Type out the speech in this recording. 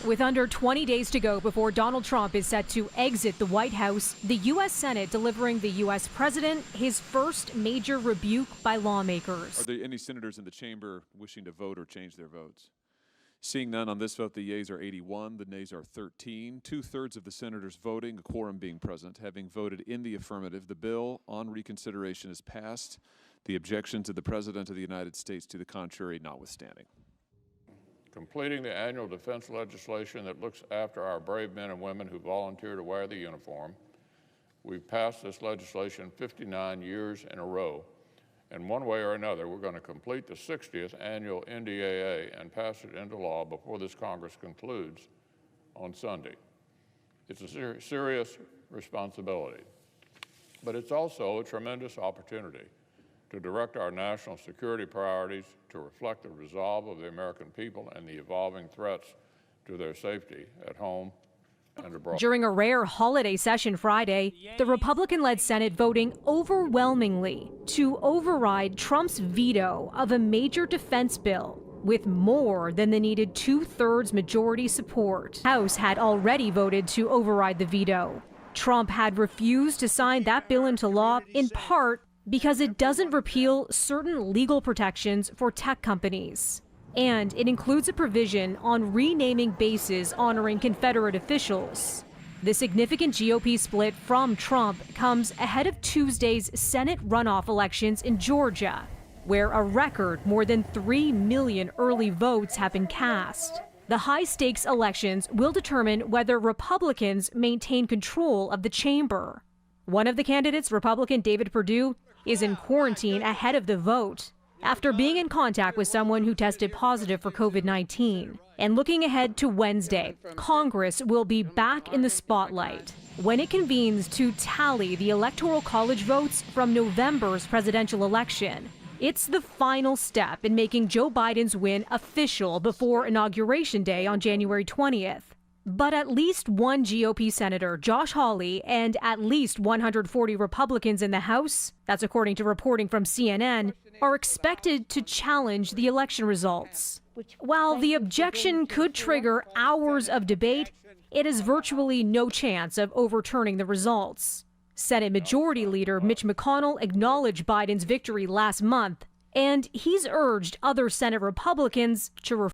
With under 20 days to go before Donald Trump is set to exit the White House, the U.S. Senate delivering the U.S. president his first major rebuke by lawmakers. Are there any senators in the chamber wishing to vote or change their votes? Seeing none on this vote, the yeas are 81, the nays are 13. 2/3 of the senators voting, a quorum being present, having voted in the affirmative, the bill on reconsideration is passed. The objection to the President of the United States to the contrary notwithstanding. Completing the annual defense legislation that looks after our brave men and women who volunteer to wear the uniform. We've passed this legislation 59 years in a row. And one way or another, we're going to complete the 60th annual NDAA and pass it into law before this Congress concludes on Sunday. It's a serious responsibility, but it's also a tremendous opportunity to direct our national security priorities to reflect the resolve of the American people and the evolving threats to their safety at home and abroad. During a rare holiday session Friday, the Republican-led Senate voting overwhelmingly to override Trump's veto of a major defense bill with more than the needed 2/3 majority support. House had already voted to override the veto. Trump had refused to sign that bill into law in part because it doesn't repeal certain legal protections for tech companies. And it includes a provision on renaming bases honoring Confederate officials. The significant GOP split from Trump comes ahead of Tuesday's Senate runoff elections in Georgia, where a record more than 3 million early votes have been cast. The high-stakes elections will determine whether Republicans maintain control of the chamber. One of the candidates, Republican David Perdue, is in quarantine ahead of the vote after being in contact with someone who tested positive for COVID-19. And looking ahead to Wednesday, Congress will be back in the spotlight when it convenes to tally the Electoral College votes from November's presidential election. It's the final step in making Joe Biden's win official before Inauguration Day on January 20th. But at least one GOP Senator, Josh Hawley, and at least 140 Republicans in the House, that's according to reporting from CNN, are expected to challenge the election results. While the objection could trigger hours of debate, it has virtually no chance of overturning the results. Senate Majority Leader Mitch McConnell acknowledged Biden's victory last month, and he's urged other Senate Republicans to